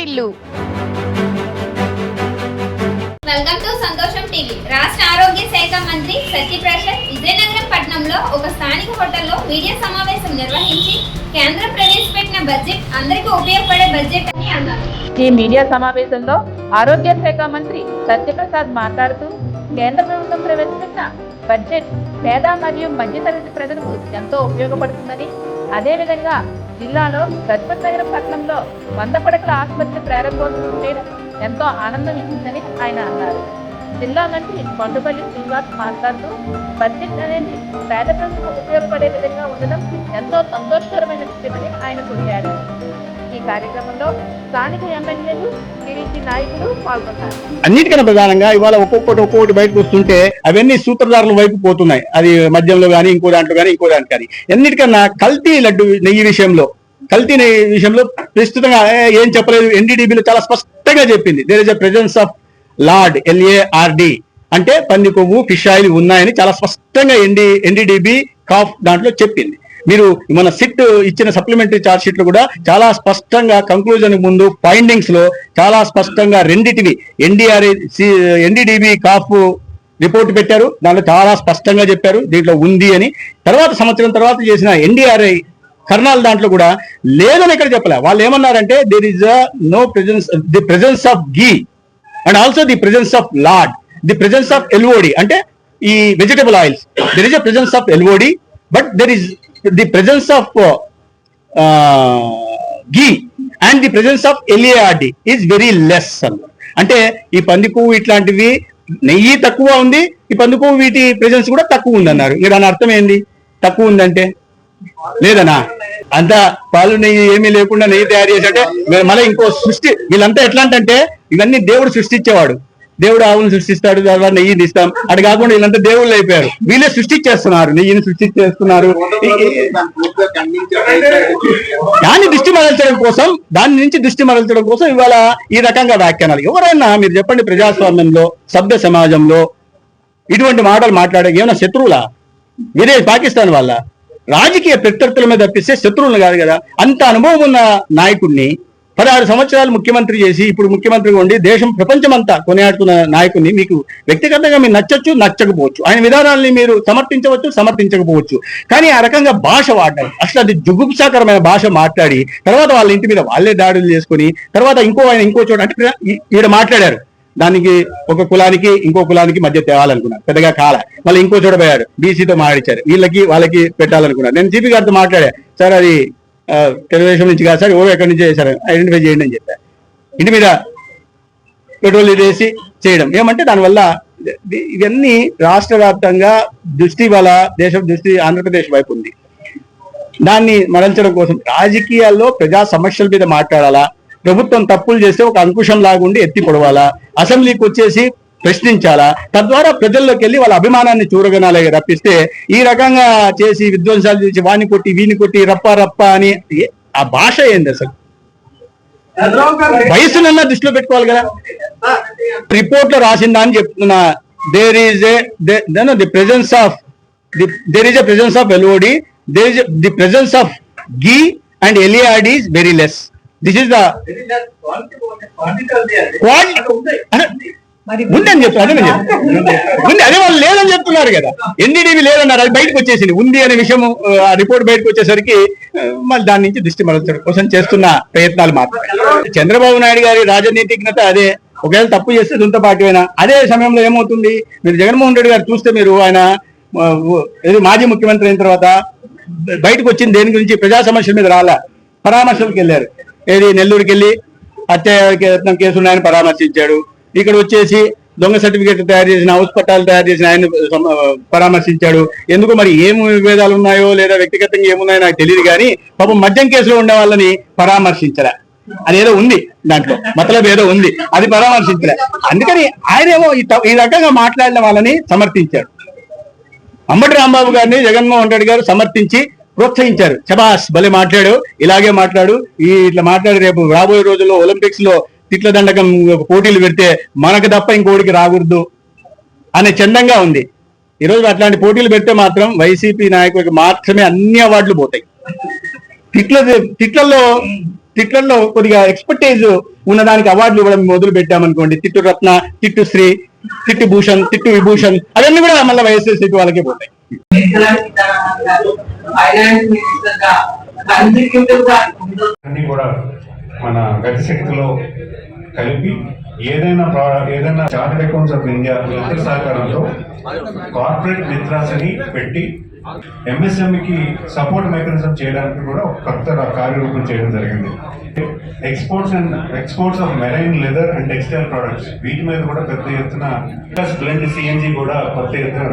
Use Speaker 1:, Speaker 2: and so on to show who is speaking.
Speaker 1: వాటిల్లు.
Speaker 2: Welcome to సంతోషం TV. రాష్ట్ర ఆరోగ్య శాఖ మంత్రి సత్యప్రసాద్ విజయనగరం పట్టణంలో ఒక స్థానిక హోటల్లో మీడియా సమావేశం నిర్వహించి కేంద్రం ప్రవేశపెట్టిన బడ్జెట్ అందరికీ ఉపయోగపడే బడ్జెట్ అని అన్నారు.
Speaker 3: ఈ మీడియా సమావేశంలో ఆరోగ్య శాఖ మంత్రి సత్యప్రసాద్ మాట్లాడుతూ కేంద్ర ప్రభుత్వం ప్రవేశపెట్టిన బడ్జెట్ పేద మరియు మధ్యతరగతి ప్రజలకు ఎంతో ఉపయోగపడుతుందని, అదేవిధంగా జిల్లాలో గజపతి నగరం పట్టణంలో 100 పడకల ఆసుపత్రి ప్రారంభోత్సవం చేయడం ఎంతో ఆనందం ఇచ్చిందని ఆయన అన్నారు. జిల్లా మంత్రి కొండపల్లి శ్రీనివాస్ మాట్లాడుతూ బడ్జెట్ అనేది పేద ప్రజలకు ఉపయోగపడే విధంగా ఉండడం ఎంతో సంతోషకరమైన విషయమని ఆయన కొనియాడారు. ఈ కార్యక్రమంలో స్థానిక ఎమ్మెల్యేలు, టీడీపీ నాయకులు పాల్గొన్నారు.
Speaker 4: అన్నిటికన్నా ప్రధానంగా ఇవాళ ఒక్కొక్కటి బయటకు వస్తుంటే అవన్నీ సూత్రధారుల వైపు పోతున్నాయి. అది మద్యంలో కానీ ఇంకో దాంట్లో కానీ అన్నిటికన్నా కల్తీ లడ్డు నెయ్యి విషయంలో ప్రస్తుతంగా ఏం చెప్పలేదు. ఎన్డీడీబీలో చాలా స్పష్టంగా చెప్పింది, there is a presence of lard LARD అంటే పంది కొవ్వు, ఫిష్ ఆయిల్ ఉన్నాయని చాలా స్పష్టంగా ఎన్డీడీబీ కాఫ్ దాంట్లో చెప్పింది. మీరు మన సిట్ ఇచ్చిన సప్లిమెంటరీ చార్జ్ షీట్ లో కూడా చాలా స్పష్టంగా కంక్లూజన్ ముందు ఫైండింగ్స్ లో చాలా స్పష్టంగా రెండిటివి ఎన్డీడీబీ కాఫ్ రిపోర్ట్ పెట్టారు. దాంట్లో చాలా స్పష్టంగా చెప్పారు దీంట్లో ఉంది అని. సంవత్సరం తర్వాత చేసిన NDRI కర్నాల్ దాంట్లో కూడా లేదని ఇక్కడ చెప్పలే. వాళ్ళు ఏమన్నారంటే there is no presence of ghee and also the presence of lard, the presence of LOD అంటే ఈ vegetable oils, there is a presence of LOD but there is the presence of ghee and the presence of LARD is very less. అంటే ఈ పందికొవ్వు ఇట్లాంటివి నెయ్యి తక్కువ ఉంది, ఈ పందికొవ్వు వీటి ప్రెజెన్స్ కూడా తక్కువ ఉంది అన్నారు. ఇక దాని అర్థం ఏంది? తక్కువ ఉందంటే లేదనా? అంతా పాలు నెయ్యి ఏమీ లేకుండా నెయ్యి తయారు చేసి అంటే మళ్ళీ ఇంకో సృష్టి. వీళ్ళంతా ఎట్లా అంటే ఇవన్నీ దేవుడు సృష్టించేవాడు. దేవుడు ఆవును సృష్టిస్తాడు, తర్వాత నెయ్యిని ఇస్తాం. అది కాకుండా వీళ్ళంతా దేవుళ్ళు అయిపోయారు. వీళ్ళే సృష్టించేస్తున్నారు, నెయ్యిని సృష్టించేస్తున్నారు. దాన్ని దాని నుంచి దృష్టి మరల్చడం కోసం ఇవాళ ఈ రకంగా వ్యాఖ్యానాలు. ఎవరైనా మీరు చెప్పండి, ప్రజాస్వామ్యంలో సభ్య సమాజంలో ఇటువంటి మాటలు మాట్లాడే ఏమైనా శత్రువులా? పాకిస్తాన్ వాళ్ళ రాజకీయ ప్రత్యర్థుల మీద తప్పిస్తే శత్రువులు కాదు కదా. అంత అనుభవం ఉన్న నాయకుడిని 16 సంవత్సరాలు ముఖ్యమంత్రి చేసి ఇప్పుడు ముఖ్యమంత్రిగా ఉండి దేశం ప్రపంచమంతా కొనియాడుతున్న నాయకుడిని మీకు వ్యక్తిగతంగా మీరు నచ్చచ్చు, నచ్చకపోవచ్చు. ఆయన విధానాల్ని మీరు సమర్థించవచ్చు, సమర్థించకపోవచ్చు. కానీ ఆ రకంగా భాష వాడాలి, అసలు అది జుగుప్సాకరమైన భాష మాట్లాడి తర్వాత వాళ్ళ ఇంటి మీద వాళ్ళే దాడులు చేసుకుని తర్వాత ఇంకో చోట అంటే ఈడ మాట్లాడారు. దానికి ఒక కులానికి ఇంకో కులానికి మధ్య తేవాలనుకున్నారు, పెద్దగా కాల. మళ్ళీ ఇంకో చోట పోయారు, బీసీతో మాట్లాడిచ్చారు, వాళ్ళకి పెట్టాలనుకున్నారు. నేను జీపీ గారితో మాట్లాడా, సార్ అది తెలుగుదేశం నుంచి కాదు సార్, ఎక్కడి నుంచి చేశారు ఐడెంటిఫై చేయండి అని చెప్పారు. ఇంటి మీద పెట్రోల్ వేసి చేయడం ఏమంటే దానివల్ల ఇవన్నీ రాష్ట్ర వ్యాప్తంగా దృష్టి వాళ్ళ దేశం దృష్టి ఆంధ్రప్రదేశ్ వైపు ఉంది. దాన్ని మరల్చడం కోసం రాజకీయాల్లో ప్రజా సమస్యల మీద మాట్లాడాలా, ప్రభుత్వం తప్పులు చేస్తే ఒక అంకుశం లాగుండి ఎత్తి పొడవాలా, అసెంబ్లీకి వచ్చేసి ప్రశ్నించాలా, తద్వారా ప్రజల్లోకి వెళ్ళి వాళ్ళ అభిమానాన్ని చూరగనాలే రప్పిస్తే ఈ రకంగా చేసి విధ్వంసాలు చేసి వాణి కొట్టి వీని కొట్టి రప్ప అని ఆ భాష ఏంది? అసలు వయసునన్నా దృష్టిలో పెట్టుకోవాలి కదా. రిపోర్ట్ లో రాసిందా అని చెప్తున్నా, there is the presence of LOD, the presence of ghee and LARD is very less. This is ఉందని చెప్తారు. అదే వాళ్ళు లేదని చెప్తున్నారు కదా. ఎన్డీడీబీ లేదన్నారు, అది బయటకు వచ్చేసింది. ఉంది అనే విషయం ఆ రిపోర్ట్ బయటకు వచ్చేసరికి మళ్ళీ దాని నుంచి దృష్టి మరల్చడం కోసం చేస్తున్న ప్రయత్నాలు మాత్రమే. చంద్రబాబు నాయుడు గారి రాజనీతిజ్ఞత అదే. ఒకవేళ తప్పు చేస్తే సొంత పార్టీ అయినా అదే సమయంలో ఏమవుతుంది? మీరు జగన్మోహన్ రెడ్డి గారు చూస్తే మీరు ఆయన మాజీ ముఖ్యమంత్రి అయిన తర్వాత బయటకు వచ్చింది దేని గురించి? ప్రజా సమస్యల మీద రాలా, పరామర్శలకు వెళ్ళారు. ఏది నెల్లూరుకి వెళ్ళి హత్యాయత్నం కేసు ఉన్నాయని పరామర్శించాడు. ఇక్కడ వచ్చేసి దొంగ సర్టిఫికేట్ తయారు చేసిన, హౌస్ పట్టాలు తయారు చేసిన ఆయన పరామర్శించాడు. ఎందుకు మరి ఏం విభేదాలు ఉన్నాయో లేదా వ్యక్తిగతంగా ఏమున్నాయో నాకు తెలియదు, కానీ పాపం మద్యం కేసులో ఉండే వాళ్ళని పరామర్శించలే. అదేదో ఉంది దాంట్లో, మతలబ్ ఏదో ఉంది, అది పరామర్శించలే. అందుకని ఆయనేమో ఈ రకంగా మాట్లాడిన వాళ్ళని సమర్థించాడు. అంబటి రాంబాబు గారిని జగన్మోహన్ రెడ్డి గారు సమర్థించి ప్రోత్సహించారు. శబాస్, భలే మాట్లాడు, ఇలాగే మాట్లాడు, ఇట్లా మాట్లాడి రేపు రాబోయే రోజుల్లో ఒలింపిక్స్ లో తిట్ల దండకం పోటీలు పెడితే మనకు తప్ప ఇంకోటికి రాకూడదు అనే చందంగా ఉంది. ఈరోజు అట్లాంటి పోటీలు పెడితే మాత్రం వైసీపీ నాయకుడికి మాత్రమే అన్ని అవార్డులు పోతాయి. తిట్లలో తిట్లలో కొద్దిగా ఎక్స్పర్టైజ్ ఉన్నదానికి అవార్డులు ఇవ్వడం మొదలు పెట్టామనుకోండి, తిట్టు రత్న, తిట్టు శ్రీ, తిట్టు భూషణ్, తిట్టు విభూషణ్, అవన్నీ కూడా మళ్ళీ వైఎస్ఆర్సీపీ వాళ్ళకే పోతాయి.
Speaker 1: అన్ని కూడా మన గతిశక్తిలో కలిపి ఏదైనా చార్టెడ్ అకౌంట్స్ ఆఫ్ ఇండియా ఇతర సహకారంతో కార్పొరేట్ మిత్రాస్ అని పెట్టి ఎంఎస్ఎంఈకి సపోర్ట్ మెకానిజం చేయడానికి కూడా ఒక కొత్త కార్యరూపం చేయడం జరిగింది. Exports of marine leather and textile products వీటి మీద కూడా పెద్ద ఎత్తున ప్లస్ బ్లెండ్ సిఎన్జి కూడా పెద్ద ఎత్తున